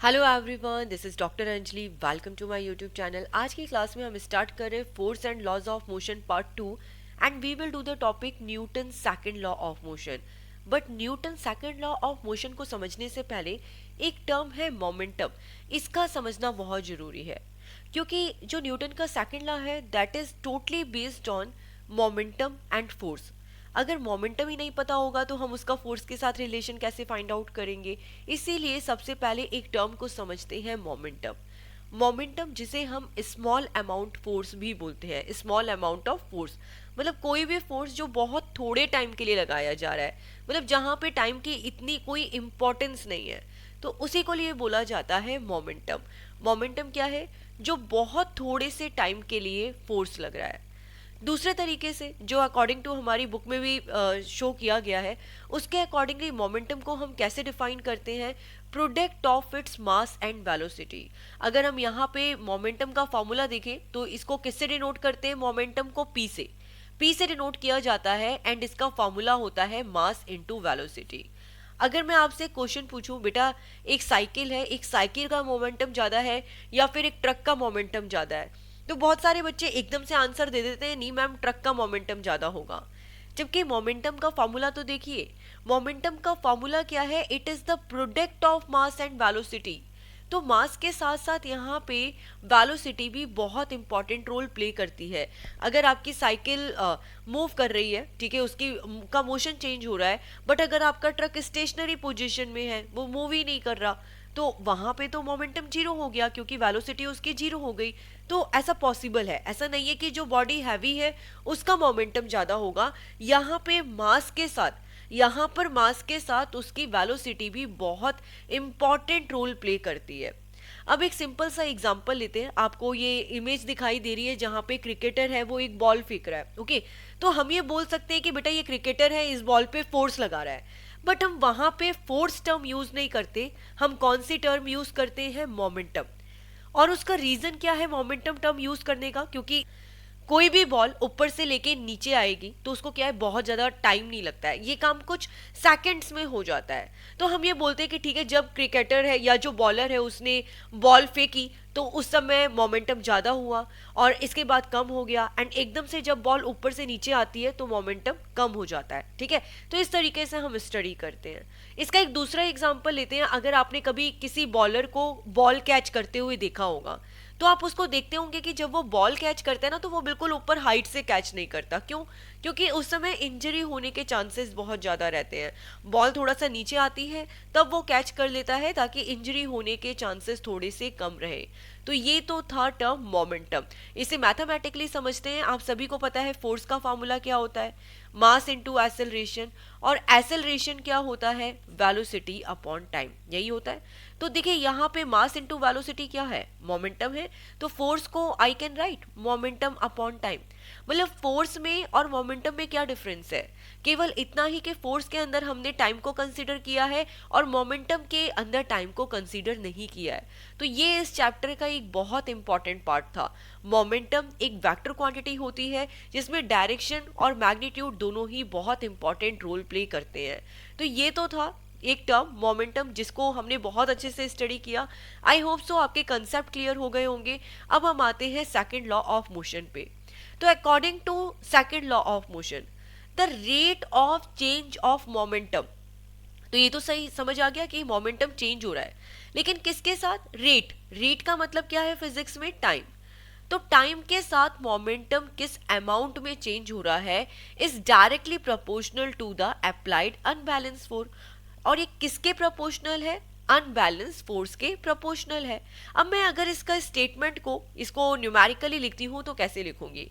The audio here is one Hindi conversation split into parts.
Hello everyone, this is doctor Anjali. Welcome to my YouTube channel. आज की क्लास में हम स्टार्ट कर रहे हैं force and laws of motion part 2 and we will do the topic Newton second law of motion. But Newton second law of motion को समझने से पहले एक टर्म है मोमेंटम, इसका समझना बहुत जरूरी है क्योंकि जो न्यूटन का सेकंड लॉ है that is totally based on momentum and force. अगर मोमेंटम ही नहीं पता होगा तो हम उसका फोर्स के साथ रिलेशन कैसे फाइंड आउट करेंगे। इसीलिए सबसे पहले एक टर्म को समझते हैं मोमेंटम। मोमेंटम जिसे हम स्मॉल अमाउंट फोर्स भी बोलते हैं, स्मॉल अमाउंट ऑफ फोर्स मतलब कोई भी फोर्स जो बहुत थोड़े टाइम के लिए लगाया जा रहा है, मतलब जहाँ पे टाइम की इतनी कोई इम्पोर्टेंस नहीं है, तो उसी को लिए बोला जाता है मोमेंटम। मोमेंटम क्या है? जो बहुत थोड़े से टाइम के लिए फोर्स लग रहा है। दूसरे तरीके से जो अकॉर्डिंग टू हमारी बुक में भी शो किया गया है, उसके अकॉर्डिंगली मोमेंटम को हम कैसे डिफाइन करते हैं? Product of its mass and velocity. अगर हम यहाँ पे मोमेंटम का फॉर्मूला देखें तो इसको किससे डिनोट करते हैं? मोमेंटम को पी से डिनोट किया जाता है एंड इसका फॉर्मूला होता है मास इनटू वेलोसिटी। अगर मैं आपसे क्वेश्चन पूछूं, बेटा एक साइकिल है, एक साइकिल का मोमेंटम ज्यादा है या फिर एक ट्रक का मोमेंटम ज्यादा है, तो बहुत सारे बच्चे एकदम से आंसर दे देते हैं नहीं मैम ट्रक का मोमेंटम ज्यादा होगा। जबकि मोमेंटम का फॉर्मूला तो देखिए, मोमेंटम का फॉर्मूला क्या है? It is the product of mass and velocity. तो मास के साथ साथ यहाँ पे वेलोसिटी भी बहुत इंपॉर्टेंट रोल प्ले करती है। अगर आपकी साइकिल मूव कर रही है, ठीक है, उसकी का मोशन चेंज हो रहा है, बट अगर आपका ट्रक स्टेशनरी पोजीशन में है, वो मूव ही नहीं कर रहा, तो वहां पे तो मोमेंटम जीरो हो गया क्योंकि वेलोसिटी उसकी जीरो हो गई। तो ऐसा पॉसिबल है, ऐसा नहीं है कि जो बॉडी हैवी है उसका मोमेंटम ज्यादा होगा। यहाँ पे मास के साथ, यहाँ पर मास के साथ उसकी वेलोसिटी भी बहुत इंपॉर्टेंट रोल प्ले करती है। अब एक सिंपल सा एग्जांपल लेते हैं। आपको ये इमेज दिखाई दे रही है जहाँ पे क्रिकेटर है, वो एक बॉल फेंक रहा है, ओके। तो हम ये बोल सकते हैं कि बेटा ये क्रिकेटर है, इस बॉल पे फोर्स लगा रहा है, बट हम वहां पे फोर्स टर्म यूज नहीं करते। हम कौन सी टर्म यूज करते हैं? मोमेंटम। और उसका रीजन क्या है मोमेंटम टर्म यूज करने का? क्योंकि कोई भी बॉल ऊपर से लेके नीचे आएगी तो उसको क्या है, बहुत ज्यादा टाइम नहीं लगता है, ये काम कुछ सेकंड्स में हो जाता है। तो हम ये बोलते हैं कि ठीक है, जब क्रिकेटर है या जो बॉलर है उसने बॉल फेंकी तो उस समय मोमेंटम ज्यादा हुआ और इसके बाद कम हो गया, एंड एकदम से जब बॉल ऊपर से नीचे आती है तो मोमेंटम कम हो जाता है, ठीक है। तो इस तरीके से हम स्टडी करते हैं। इसका एक दूसरा एग्जाम्पल लेते हैं। अगर आपने कभी किसी बॉलर को बॉल कैच करते हुए देखा होगा तो आप उसको देखते होंगे कि जब वो बॉल कैच करता है ना तो वो बिल्कुल ऊपर हाइट से कैच नहीं करता। क्यों? क्योंकि उस समय इंजरी होने के चांसेस बहुत ज्यादा रहते हैं। बॉल थोड़ा सा नीचे आती है तब वो कैच कर लेता है ताकि इंजरी होने के चांसेस थोड़े से कम रहे। तो ये तो था टर्म मोमेंटम। इसे मैथमेटिकली समझते हैं। आप सभी को पता है फोर्स का फॉर्मूला क्या होता है? मास इनटू एक्सेलरेशन, और एक्सेलरेशन क्या होता है? वेलोसिटी अपॉन टाइम, यही होता है। तो देखिए यहाँ पे मास इनटू वेलोसिटी क्या है? मोमेंटम है। तो फोर्स को आई can right momentum upon time. मतलब फोर्स में और मोमेंटम में क्या डिफरेंस है? केवल इतना ही कि फोर्स के अंदर हमने टाइम को कंसीडर किया है और मोमेंटम के अंदर टाइम को कंसीडर नहीं किया है। तो ये इस चैप्टर का एक बहुत इंपॉर्टेंट पार्ट था। मोमेंटम एक वेक्टर क्वांटिटी होती है जिसमें डायरेक्शन और मैग्नीट्यूड दोनों ही बहुत इंपॉर्टेंट रोल प्ले करते हैं। तो ये तो था एक टर्म मोमेंटम जिसको हमने बहुत अच्छे से स्टडी किया। आई होप सो आपके कंसेप्ट क्लियर हो गए होंगे। अब हम आते हैं सेकंड लॉ ऑफ मोशन पे। तो according to second law of motion, the rate of change of momentum, तो ये तो सही समझ आ गया कि मोमेंटम चेंज हो रहा है, लेकिन किसके साथ? रेट। रेट का मतलब क्या है फिजिक्स में? टाइम। तो टाइम के साथ मोमेंटम किस अमाउंट में चेंज हो रहा है is directly proportional to the applied unbalance force. और ये किसके प्रोपोर्शनल है? अनबैलेंस फोर्स के प्रोपोर्शनल है। अब मैं अगर इसका स्टेटमेंट को इसको न्यूमेरिकली लिखती हूं तो कैसे लिखूंगी?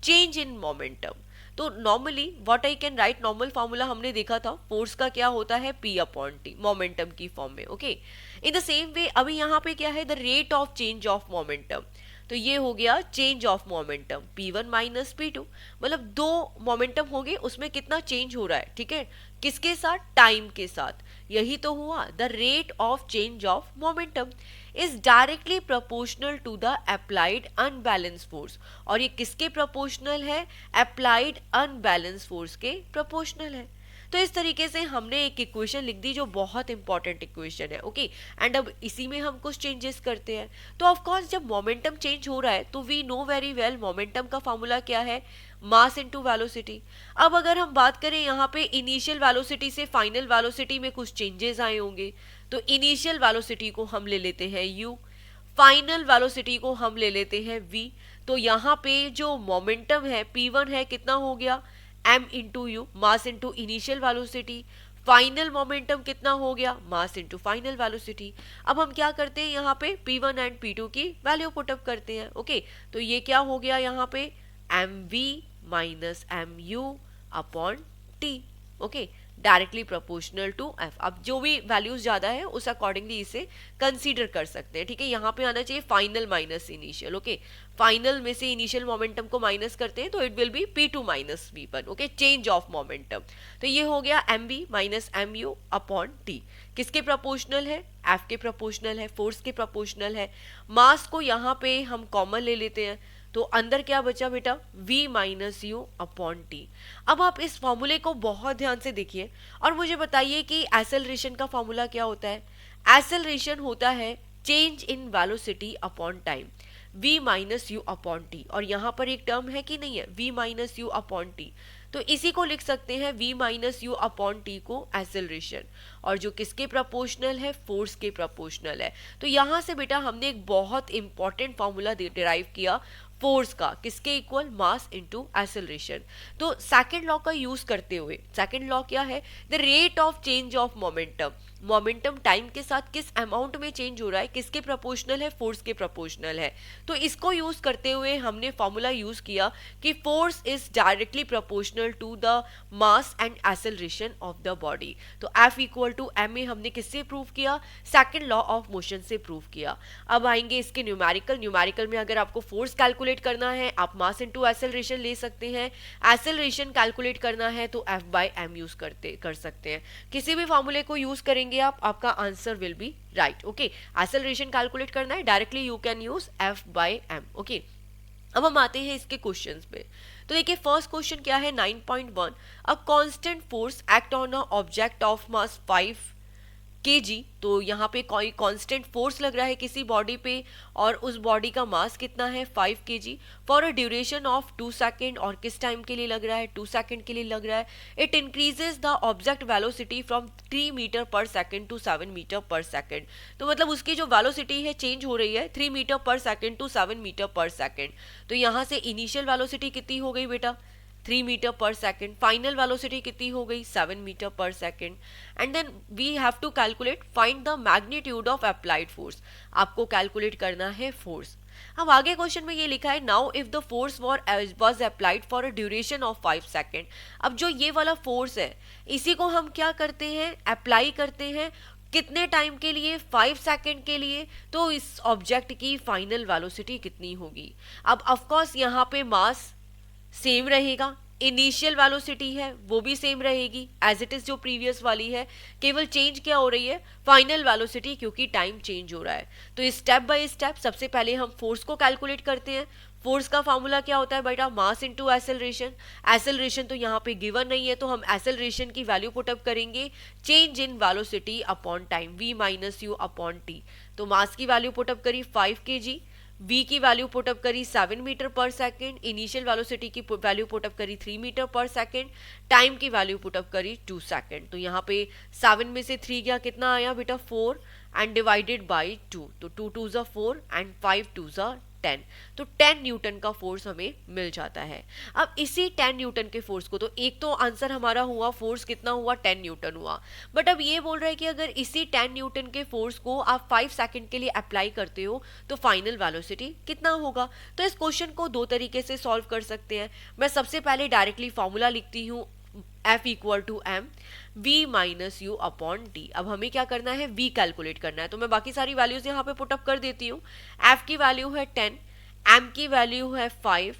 Change in momentum. तो normally what I can write, normal formula हमने देखा था फोर्स का क्या होता है? पी अपॉन टी, मोमेंटम की फॉर्म में, okay. In the same way अभी यहाँ पे क्या है? The rate of change of momentum. तो ये हो गया change of momentum P1 minus P2। मतलब दो मोमेंटम हो गए, उसमें कितना चेंज हो रहा है, ठीक है, किसके साथ? टाइम के साथ। यही तो हुआ। The rate of change of momentum is directly proportional to the applied unbalance force. और ये किसके प्रोपोर्शनल है? अप्लाइड अनबैलेंस फोर्स के प्रोपोर्शनल है। तो इस तरीके से हमने एक इक्वेशन लिख दी जो बहुत इंपॉर्टेंट इक्वेशन है, ओके। एंड अब इसी में हम कुछ चेंजेस करते हैं। तो ऑफ कोर्स जब मोमेंटम चेंज हो रहा है तो we know very well momentum का फॉर्मूला क्या है, मास इनटू वेलोसिटी। अब अगर हम बात करें यहाँ पे इनिशियल वेलोसिटी से फाइनल वेलोसिटी में कुछ चेंजेस आए होंगे, तो इनिशियल वेलोसिटी को हम ले लेते हैं u, फाइनल वेलोसिटी को हम ले लेते हैं v। तो यहाँ पे जो मोमेंटम है p1 है कितना हो गया, m into you, mass into initial velocity. Final momentum कितना हो गया, मास इंटू फाइनल वेलोसिटी। अब हम क्या करते हैं यहाँ पे p1 एंड p2 की वैल्यू पुटअप करते हैं, ओके। तो ये क्या हो गया यहाँ पे mv minus mu upon t, okay, directly proportional to f। अब जो भी वैल्यूज ज्यादा है उस अकॉर्डिंगली इसे कंसीडर कर सकते हैं, ठीक है। यहाँ पे आना चाहिए final minus initial, okay. Final में से इनिशियल मोमेंटम को माइनस करते हैं तो it will be p2 minus v1, okay, change of momentum. तो ये हो गया mv minus mu upon t। किसके प्रोपोर्शनल है, f के प्रोपोर्शनल है, फोर्स के प्रोपोर्शनल है। मास को यहाँ पे हम कॉमन ले लेते हैं, तो अंदर क्या बचा बेटा, v minus U upon T. अब आप इस फॉर्मूले को बहुत ध्यान से देखिए और मुझे बताइए कि एक्सेलरेशन का फॉर्मूला क्या होता है। एक्सेलरेशन होता है change in velocity upon time, v minus U upon T. और यहाँ पर एक टर्म है कि नहीं है, v minus U upon T, तो इसी को लिख सकते हैं v minus U upon T को एक्सेलरेशन, और जो किसके प्रोपोर्शनल है, फोर्स के प्रोपोर्शनल है। तो यहाँ से बेटा हमने एक बहुत इंपॉर्टेंट फॉर्मूला डिराइव किया फोर्स का, किसके इक्वल, मास इनटू एक्सेलरेशन। तो सेकंड लॉ का यूज करते हुए, सेकंड लॉ क्या है, the rate of change of momentum. Momentum time के साथ किस अमाउंट में चेंज हो रहा है, किसके प्रोपोर्शनल है, फोर्स के प्रोपोर्शनल है। तो इसको यूज करते हुए हमने फॉर्मूला यूज किया कि force is directly proportional to the mass and acceleration of the body. तो F equal to M A हमने किससे प्रूव किया, सेकंड लॉ ऑफ मोशन से प्रूव किया। अब आएंगे इसके न्यूमेरिकल। न्यूमेरिकल में अगर आपको फोर्स कैलकुलेट करना है आप मास इनटू एक्सेलरेशन ले सकते हैं, एक्सेलरेशन कैलकुलेट करना है तो F बाय एम यूज कर सकते हैं। किसी भी फॉर्मूले को यूज करेंगे आप, आपका answer will be right, okay. Acceleration calculate करना है, directly you can use F by M, okay. अब हम आते हैं इसके क्वेश्चंस पे। तो देखिए फर्स्ट क्वेश्चन क्या है, 9.1, a constant force act on a object of mass 5 kg। तो यहाँ पे कोई कांस्टेंट फोर्स लग रहा है किसी बॉडी पे और उस बॉडी का मास कितना है 5 kg for a duration of 2 second. और किस टाइम के लिए लग रहा है, 2 सेकेंड के लिए लग रहा है। It increases the object velocity from 3 metre per second to 7 metre per second. तो मतलब उसकी जो वेलोसिटी है चेंज हो रही है 3 metre per second to 7 metre per second. तो यहाँ से इनिशियल वेलोसिटी कितनी हो गई बेटा, 3 metre per second. Final velocity कितनी हो गई, 7 metre per second. And then we have to calculate, find the magnitude of applied force. आपको कैलकुलेट करना है फोर्स। अब आगे क्वेश्चन में ये लिखा है, now if the force was applied for a duration of 5 second. अब जो ये वाला फोर्स है इसी को हम क्या करते हैं, अप्लाई करते हैं कितने टाइम के लिए, 5 सेकेंड के लिए। तो इस ऑब्जेक्ट की फाइनल वेलोसिटी कितनी होगी। अब ऑफकोर्स यहाँ पे मास सेम रहेगा, इनिशियल वेलोसिटी है वो भी सेम रहेगी एज इट इज जो प्रीवियस वाली है, केवल चेंज क्या हो रही है, फाइनल वेलोसिटी, क्योंकि टाइम चेंज हो रहा है। तो स्टेप बाय स्टेप सबसे पहले हम फोर्स को कैलकुलेट करते हैं। फोर्स का फॉर्मूला क्या होता है बेटा, मास इनटू एक्सेलरेशन। एक्सेलरेशन तो यहाँ पे गिवन नहीं है तो हम एक्सेलरेशन की वैल्यू पुटअप करेंगे, change in velocity upon time, v minus U upon T. तो मास की वैल्यू पुटअप करी 5 kg, v की वैल्यू पुटअप करी 7 metre per second, initial velocity की वैल्यू पुटअप करी 3 मीटर पर सेकेंड, टाइम की वैल्यू पुटअप करी 2 सेकेंड। तो यहाँ पे 7 में से 3 गया, कितना आया बेटा 4 एंड डिवाइडेड बाई 2। तो 2 2 ज़ा 4 एंड 5 2 ज़ा 10। तो 10 न्यूटन का फोर्स हमें मिल जाता है। अब इसी 10 न्यूटन के फोर्स को, तो एक तो आंसर हमारा हुआ फोर्स कितना हुआ, 10 न्यूटन हुआ। बट अब ये बोल रहा है कि अगर इसी 10 न्यूटन के फोर्स को आप 5 सेकंड के लिए अप्लाई करते हो तो फाइनल वेलोसिटी कितना होगा। तो इस क्वेश्चन को दो तरीके से सॉल्व कर सकते हैं। मैं सबसे पहले डायरेक्टली फॉर्मूला लिखती हूँ, F equal to M v minus U upon T. अब हमें क्या करना है, v कैलकुलेट करना है। तो मैं बाकी सारी वैल्यूज यहाँ पे पुटअप कर देती हूँ। F की वैल्यू है 10, m की वैल्यू है 5,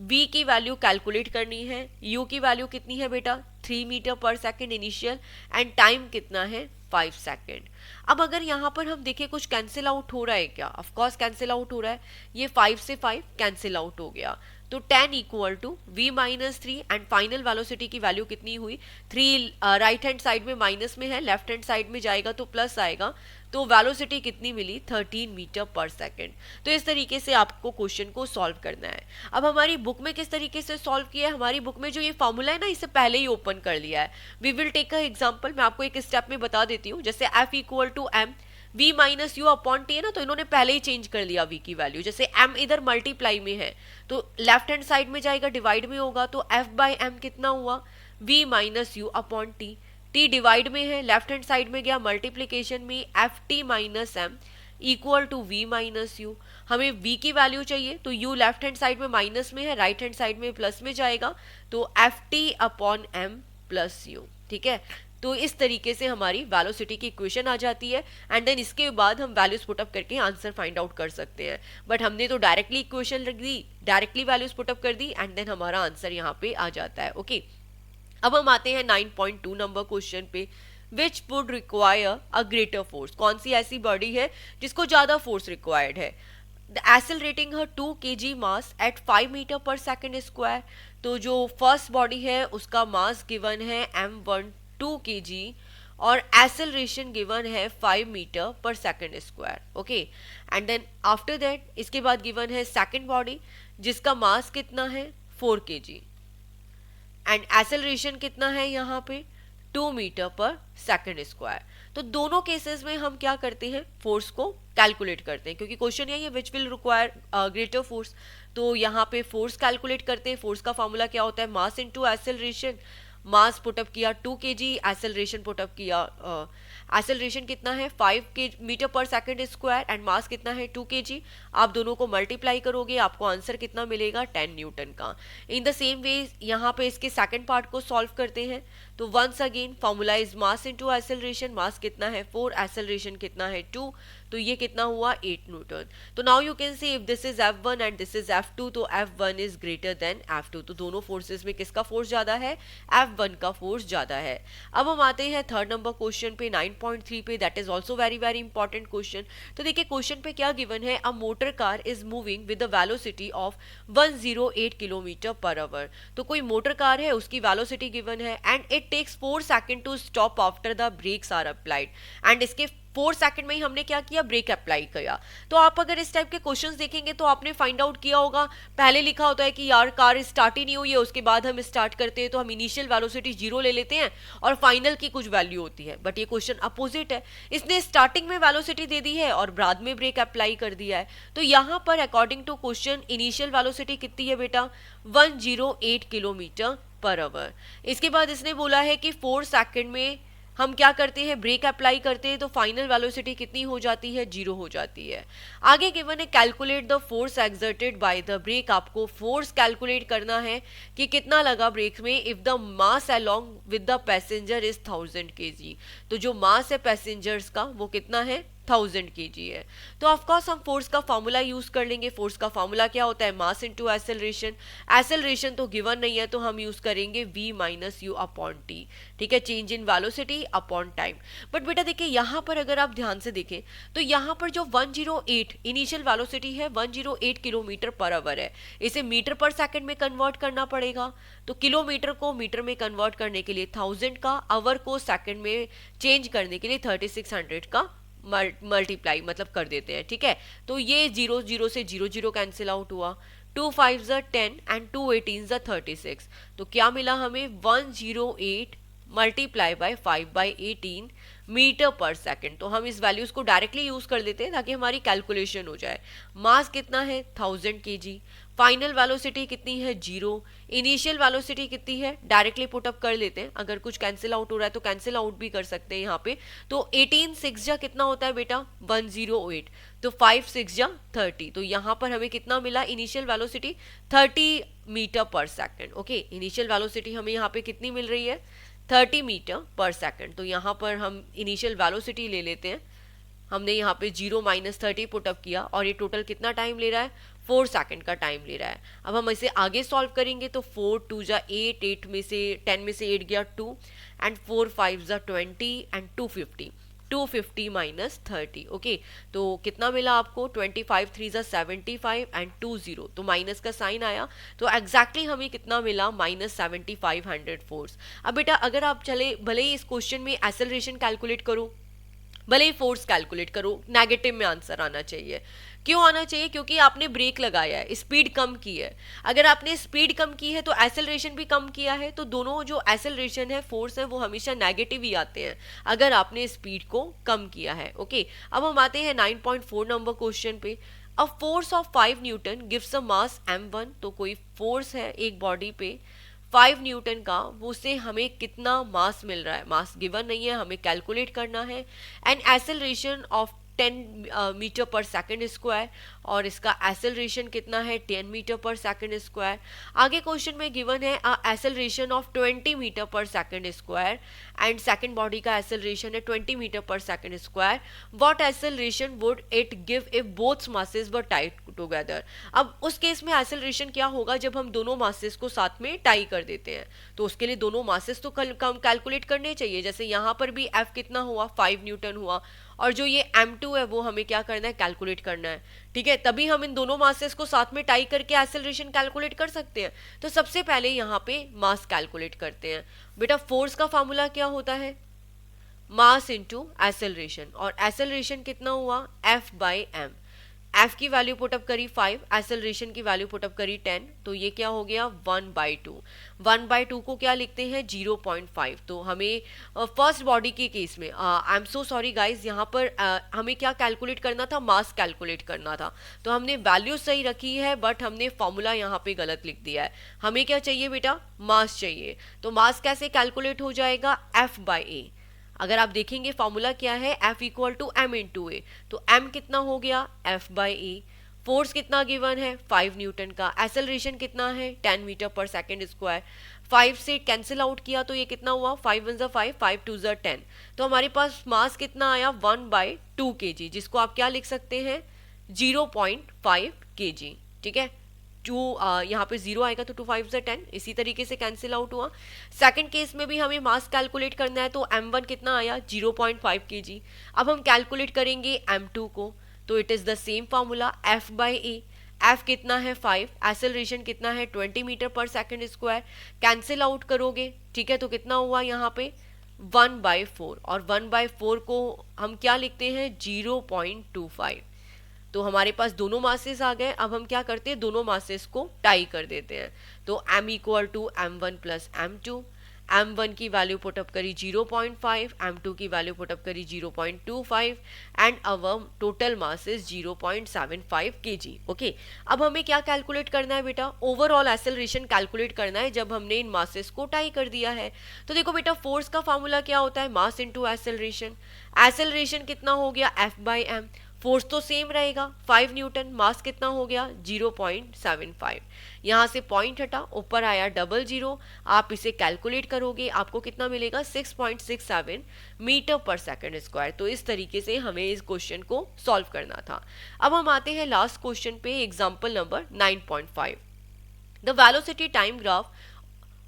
v की वैल्यू कैलकुलेट करनी है, u की वैल्यू कितनी है बेटा 3 metre per second initial, and time कितना है 5 सेकेंड। अब अगर यहाँ पर हम देखें कुछ कैंसिल आउट हो रहा है क्या, ऑफकोर्स कैंसिल आउट हो रहा है। ये 5 से 5 कैंसिल आउट हो गया, तो 10 equal to v minus 3 and final velocity की वैल्यू कितनी हुई 3 राइट हैंड साइड में माइनस में है, लेफ्ट हैंड साइड में जाएगा तो प्लस आएगा, तो वेलोसिटी कितनी मिली 13 मीटर पर सेकेंड। तो इस तरीके से आपको क्वेश्चन को सॉल्व करना है। अब हमारी बुक में किस तरीके से सॉल्व किया है, हमारी बुक में जो ये फॉर्मूला है ना इसे पहले ही ओपन कर लिया है। We will take a example, मैं आपको एक स्टेप में बता देती हूँ। जैसे f equal to m v minus U upon T है ना, तो इन्होंने पहले ही चेंज कर लिया v की वैल्यू। जैसे m इधर मल्टीप्लाई में है तो लेफ्ट हैंड साइड में जाएगा, डिवाइड में होगा, तो f बाई m कितना हुआ v minus U upon T. t divide में है, लेफ्ट हैंड साइड में गया मल्टीप्लीकेशन में, F T minus M equal to v minus U. हमें v की वैल्यू चाहिए तो u लेफ्ट हैंड साइड में माइनस में है, राइट हैंड साइड में प्लस में जाएगा, तो F T upon M plus U. ठीक है, तो इस तरीके से हमारी वेलोसिटी की इक्वेशन आ जाती है एंड देन इसके बाद हम वैल्यूज पुटअप करके आंसर फाइंड आउट कर सकते हैं। बट हमने तो डायरेक्टली इक्वेशन रख दी, डायरेक्टली वैल्यूज पुटअप कर दी एंड देन हमारा आंसर यहाँ पे आ जाता है। ओके, अब हम आते हैं 9.2 नंबर क्वेश्चन पे। Which would require a greater force, कौन सी ऐसी बॉडी है जिसको ज्यादा फोर्स रिक्वायर्ड है। Accelerating her 2 kg mass at 5 metre per second square. तो जो फर्स्ट बॉडी है उसका मास गिवन है m1 2 kg और एक्सेलरेशन गिवन है 5 metre per second square. Okay, and then after that इसके बाद गिवन है सेकेंड बॉडी जिसका मास कितना है 4 kg एंड एक्सेलरेशन कितना है यहाँ पे 2 मीटर पर सेकेंड स्क्वायर। तो दोनों केसेस में हम क्या करते हैं, फोर्स को कैलकुलेट करते हैं, क्योंकि क्वेश्चन यही है which will require greater force. तो यहाँ पे फोर्स कैलकुलेट करते हैं। फोर्स का फॉर्मूला क्या होता है, मास इनटू एक्सेलरेशन। मास पुटअप किया 2 kg, एक्सेलरेशन पुटअप किया, एक्सेलरेशन कितना है 5 metre per second square and mass कितना है 2 kg। आप दोनों को मल्टीप्लाई करोगे आपको आंसर कितना मिलेगा 10 न्यूटन का। इन द सेम वे यहाँ पे इसके सेकंड पार्ट को सॉल्व करते हैं। तो once again formula is mass into acceleration. Mass कितना है 4, एक्सेलरेशन कितना है 2, तो ये कितना हुआ 8 न्यूटन। तो now you can see if this is F1 and this is F2 तो F1 is greater than F2। तो दोनों फोर्सेस में किसका फोर्स ज्यादा है, F1 का फोर्स ज्यादा है। अब हम आते हैं थर्ड नंबर क्वेश्चन पे 9.3 पे, that is also very very important question. तो देखिए क्वेश्चन पे क्या गिवन है, a motor car is moving with the velocity of 108 kilometre per hour. तो कोई मोटर कार है उसकी वेलोसिटी गिवन है and it takes 4 second to stop after the brakes are applied. And इसके 4 सेकंड में ही हमने क्या किया, ब्रेक अप्लाई किया। तो आप अगर इस टाइप के क्वेश्चंस देखेंगे तो आपने फाइंड आउट किया होगा, पहले लिखा होता है कि यार कार स्टार्ट ही नहीं हुई है, उसके बाद हम स्टार्ट करते हैं तो हम इनिशियल वेलोसिटी 0 ले लेते हैं और फाइनल की कुछ वैल्यू होती है। बट ये क्वेश्चन अपोजिट है, इसने स्टार्टिंग में वेलोसिटी दे दी है और बाद में ब्रेक अप्लाई कर दिया है। तो यहाँ पर according to question initial velocity कितनी है बेटा 108 किलोमीटर पर आवर। इसके बाद इसने बोला है कि 4 सेकंड में हम क्या करते हैं, ब्रेक अप्लाई करते हैं, तो फाइनल वेलोसिटी कितनी हो जाती है 0 हो जाती है। आगे गिवन है calculate the force exerted by the brake. आपको फोर्स कैलकुलेट करना है कि कितना लगा ब्रेक में if the mass along with the passenger is 1000 kg। तो जो मास है पैसेंजर्स का वो कितना है 1000 kg है। तो ऑफकोर्स हम फोर्स का फॉर्मूला यूज कर लेंगे। फोर्स का फॉर्मूला क्या होता है, मास इनटू एक्सेलरेशन। एक्सेलरेशन तो गिवन नहीं है तो हम यूज करेंगे v minus U upon T. ठीक है, change in velocity upon time. But बेटा देखिए यहाँ पर अगर आप ध्यान से देखें तो यहाँ पर जो 108 इनिशियल वेलोसिटी है 108 किलोमीटर पर आवर है, इसे मीटर पर सेकंड में कन्वर्ट करना पड़ेगा। तो किलोमीटर को मीटर में कन्वर्ट करने के लिए 1000 का, आवर को सेकंड में चेंज करने के लिए 3600 का मल्टीप्लाई मतलब कर देते हैं। ठीक है, तो ये 0 0 से 0 0 कैंसिल आउट हुआ, 2 5 10 एंड 2 18 36। तो क्या मिला हमें 108 मल्टीप्लाई बाय 5/18 मीटर पर सेकंड। तो हम इस वैल्यूज को डायरेक्टली यूज कर लेते हैं ताकि हमारी कैलकुलेशन हो जाए। मास कितना है 1000 kg, फाइनल वेलोसिटी कितनी है 0, इनिशियल वेलोसिटी कितनी है डायरेक्टली पुटअप कर लेते हैं। अगर कुछ कैंसिल आउट हो रहा है तो कैंसिल आउट भी कर सकते हैं यहाँ पे। तो 18 6 जा कितना होता है बेटा 108, तो 5 6 जा 30। तो यहाँ पर हमें कितना मिला इनिशियल वेलोसिटी 30 मीटर पर सेकंड। ओके, इनिशियल वेलोसिटी हमें यहाँ पे कितनी मिल रही है 30 मीटर पर सेकंड। तो यहाँ पर हम इनिशियल वेलोसिटी ले लेते हैं। हमने यहाँ पे 0 - 30 पुटअप किया और ये टोटल कितना टाइम ले रहा है 4 सेकंड का टाइम ले रहा है। अब हम इसे आगे सॉल्व करेंगे तो 4 2 जा 8, 8 में से 10 में से 8 गया 2 एंड 4 5 जा 20 एंड 250। 250 माइनस 30। ओके, तो कितना मिला आपको 25 3 ज़ा 75 एंड 2 0, तो माइनस का साइन आया, तो एग्जैक्टली हमें कितना मिला माइनस 7500 फोर्स। अब बेटा अगर आप चले भले ही इस क्वेश्चन में एक्सेलरेशन कैलकुलेट करो, भले ही फोर्स कैलकुलेट करो, नेगेटिव में आंसर आना चाहिए। क्यों आना चाहिए? क्योंकि आपने ब्रेक लगाया है, स्पीड कम की है। अगर आपने स्पीड कम की है तो एक्सेलरेशन भी कम किया है, तो दोनों जो एक्सेलरेशन है, फोर्स है, वो हमेशा नेगेटिव ही आते हैं अगर आपने स्पीड को कम किया है। ओके, अब हम आते हैं 9.4 नंबर क्वेश्चन पे। A force of 5 Newton gives a mass m1, तो कोई फोर्स है एक बॉडी पे 5 न्यूटन का, उससे हमें कितना मास मिल रहा है, मास गिवन नहीं है, हमें कैलकुलेट करना है। एंड एक्सेलरेशन ऑफ 10 मीटर पर सेकंड स्क्वायर, और इसका एक्सेलरेशन कितना है 10 मीटर पर सेकंड स्क्वायर। आगे क्वेश्चन में गिवन है एक्सेलरेशन ऑफ 20 मीटर पर second square and second body का एक्सेलरेशन है 20 मीटर पर second square. What acceleration would it give if both masses were tied together. अब उस केस में एक्सेलरेशन क्या होगा जब हम दोनों मासेस को साथ में टाई कर देते हैं, तो उसके लिए दोनों मासेस तो कम कैलकुलेट करने चाहिए। जैसे यहाँ पर भी F कितना हुआ 5 न्यूटन हुआ, और जो ये m2 है वो हमें क्या करना है, कैलकुलेट करना है। ठीक है, तभी हम इन दोनों मासेस को साथ में टाई करके एक्सेलरेशन कैलकुलेट कर सकते हैं। तो सबसे पहले यहाँ पे मास कैलकुलेट करते हैं। बेटा फोर्स का फॉर्मूला क्या होता है, मास इंटू एक्सेलरेशन, और एक्सेलरेशन कितना हुआ F बाई एम। F की वैल्यू पुटअप करी 5, एक्सेलरेशन की वैल्यू पुटअप करी 10, तो ये क्या हो गया 1/2। 1/2 को क्या लिखते हैं 0.5। तो हमें फर्स्ट बॉडी के केस में I am so sorry guys, यहाँ पर हमें क्या कैलकुलेट करना था, मास कैलकुलेट करना था। तो हमने वैल्यू सही रखी है बट हमने फॉर्मूला यहाँ पे गलत लिख दिया है। हमें क्या चाहिए बेटा, मास चाहिए। तो मास कैसे कैलकुलेट हो जाएगा, F बाई ए। अगर आप देखेंगे फॉर्मूला क्या है, F equal to M into A, तो M कितना हो गया F बाई ए। फोर्स कितना गिवन है 5 न्यूटन का, एक्सेलरेशन कितना है 10 मीटर पर सेकंड स्क्वायर। 5 से कैंसिल आउट किया तो ये कितना हुआ 5 1 5, 5 2 10, तो हमारे पास मास कितना आया 1/2 kg, जिसको आप क्या लिख सकते हैं 0.5 kg। ठीक है, यहाँ पे 0 आएगा तो 2 5 10, इसी तरीके से कैंसिल आउट हुआ। सेकंड केस में भी हमें मास कैलकुलेट करना है, तो m1 कितना आया 0.5 kg। अब हम कैलकुलेट करेंगे m2 को, तो it is the same formula F by A. F कितना है 5, एक्सेलरेशन कितना है 20 मीटर पर सेकंड स्क्वायर, कैंसिल आउट करोगे। ठीक है, तो कितना हुआ यहाँ पे 1/4, और 1/4 को हम क्या लिखते हैं 0.25। तो हमारे पास दोनों मासेस आ गए। अब हम क्या करते हैं, दोनों मासेस को टाई कर देते हैं। तो m equal to m1 plus m2, m1 की वैल्यू पुटअप करी 0.5, m2 की वैल्यू पुटअप करी 0.25 and our total mass is 0.75 kg। Okay, अब हमें क्या कैलकुलेट करना है बेटा, ओवरऑल एक्सेलरेशन कैलकुलेट करना है जब हमने इन मासेस को टाई कर दिया है। तो देखो बेटा फोर्स का फॉर्मूला क्या होता है, मास इंटू एक्सेलरेशन। एक्सेलरेशन कितना हो गया F बाई एम, फोर्स तो सेम रहेगा 5 न्यूटन, मास कितना हो गया 0.75। यहाँ से पॉइंट हटा, ऊपर आया 00, आप इसे कैलकुलेट करोगे आपको कितना मिलेगा 6.67 मीटर पर सेकंड स्क्वायर। तो इस तरीके से हमें इस क्वेश्चन को सॉल्व करना था। अब हम आते हैं लास्ट क्वेश्चन पे, example number 9.5। The velocity time graph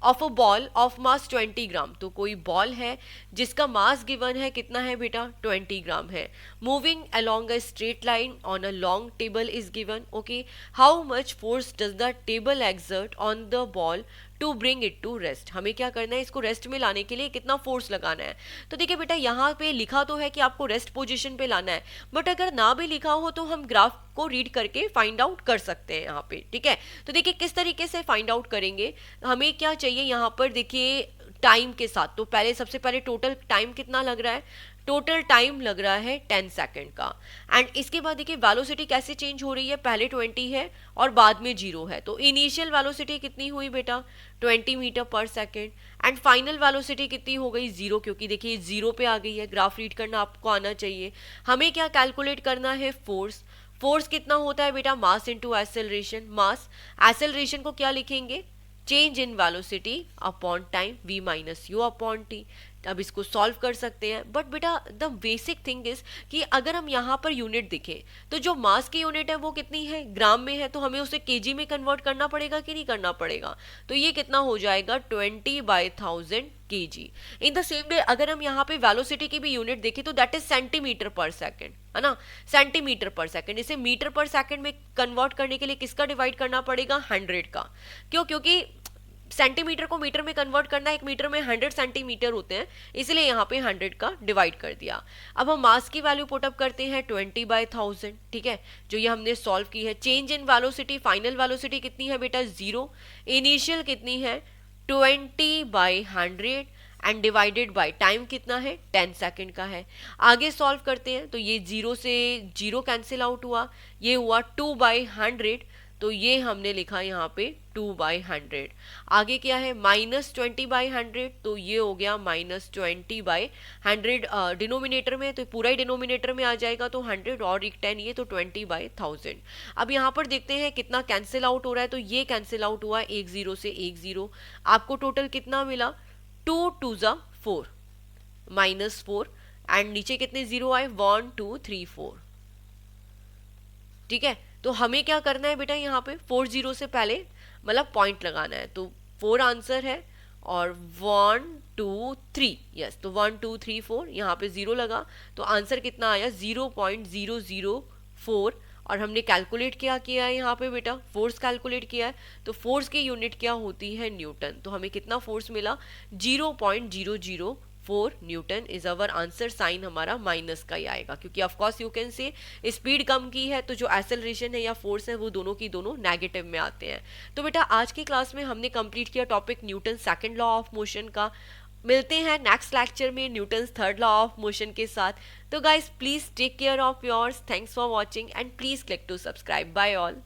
of a ball of mass 20 ग्राम, तो कोई बॉल है जिसका मास गिवन है कितना है बेटा 20 ग्राम है, moving along a straight line on a long table is given. Okay, how much force does the table exert on the ball to bring it to rest. हमें क्या करना है, इसको रेस्ट में लाने के लिए कितना फोर्स लगाना है। तो देखिए बेटा यहाँ पे लिखा तो है कि आपको रेस्ट पोजीशन पे लाना है, बट अगर ना भी लिखा हो तो हम ग्राफ को रीड करके फाइंड आउट कर सकते हैं यहाँ पे। ठीक है, तो देखिए किस तरीके से फाइंड आउट करेंगे, हमें क्या चाहिए यहाँ पर देखिए टाइम के साथ। तो पहले सबसे पहले टोटल टाइम कितना लग रहा है, टोटल टाइम लग रहा है 10 सेकंड का। एंड इसके बाद देखिए वेलोसिटी कैसे चेंज हो रही है, पहले 20 है और बाद में 0 है, तो इनिशियल वेलोसिटी कितनी हुई बेटा 20 मीटर पर सेकंड, एंड फाइनल वेलोसिटी कितनी हो गई 0, क्योंकि देखिए 0 पे आ गई है। ग्राफ रीड करना आपको आना चाहिए। हमें क्या कैलकुलेट करना है, फोर्स। फोर्स कितना होता है बेटा, मास इंटू एक्सेलरेशन। मास, एक्सेलरेशन को क्या लिखेंगे, change in velocity upon time, v minus U upon T. अब इसको सॉल्व कर सकते हैं, बट बेटा द बेसिक थिंग इज कि अगर हम यहाँ पर यूनिट दिखे तो जो मास की यूनिट है वो कितनी है, ग्राम में है, तो हमें उसे केजी में कन्वर्ट करना पड़ेगा कि नहीं करना पड़ेगा। तो ये कितना हो जाएगा 20/1000 kg। इन द सेम वे अगर हम यहाँ पे वेलोसिटी की भी यूनिट देखें तो दैट इज सेंटीमीटर पर सेकेंड, है ना, सेंटीमीटर पर सेकेंड। इसे मीटर पर सेकेंड में कन्वर्ट करने के लिए किसका डिवाइड करना पड़ेगा, 100 का। क्यों, क्योंकि सेंटीमीटर को मीटर में कन्वर्ट करना, एक मीटर में 100 सेंटीमीटर होते हैं, इसलिए यहाँ पे 100 का डिवाइड कर दिया। अब हम मास की वैल्यू पुटअप करते हैं 20/1000, ठीक है, जो ये हमने सॉल्व की है। Change in velocity, final velocity कितनी है बेटा 0, इनिशियल कितनी है 20/100 एंड डिवाइडेड बाय टाइम कितना है 10 सेकेंड का है। आगे सॉल्व करते हैं तो ये 0 से 0 कैंसिल आउट हुआ, ये हुआ 2/100, तो ये हमने लिखा यहाँ पे 2/100। आगे क्या है -20/100, तो ये हो गया -20/100 डिनोमिनेटर में, तो पूरा ही डिनोमिनेटर में आ जाएगा, तो 100 और एक 10, ये तो 20/1000। अब यहाँ पर देखते हैं कितना कैंसिल आउट हो रहा है, तो ये कैंसिल आउट हुआ 1 0 से 1 0। आपको टोटल कितना मिला 2 2 4 -4 एंड नीचे कितने जीरो आए 1 2 3 4, ठीक है। तो हमें क्या करना है बेटा, यहाँ पे 4 0 से पहले मतलब पॉइंट लगाना है, तो 4 आंसर है और 1 2 3, यस, तो 1 2 3 4 यहाँ पे 0 लगा, तो आंसर कितना आया 0.004। और हमने कैलकुलेट क्या किया है यहाँ पे बेटा, फोर्स कैलकुलेट किया है, तो फोर्स की यूनिट क्या होती है न्यूटन, तो हमें कितना फोर्स मिला 0.004 newton is our answer. Sign हमारा माइनस का ही आएगा, क्योंकि of course you can say speed कम की है, तो जो एक्सेलरेशन है या फोर्स है वो दोनों की दोनों नेगेटिव में आते हैं। तो बेटा आज की क्लास में हमने कंप्लीट किया topic Newton second law of motion का। मिलते हैं नेक्स्ट लेक्चर में Newton's third law of motion के साथ। तो guys please take care of yours, thanks for watching and please click to subscribe. Bye all.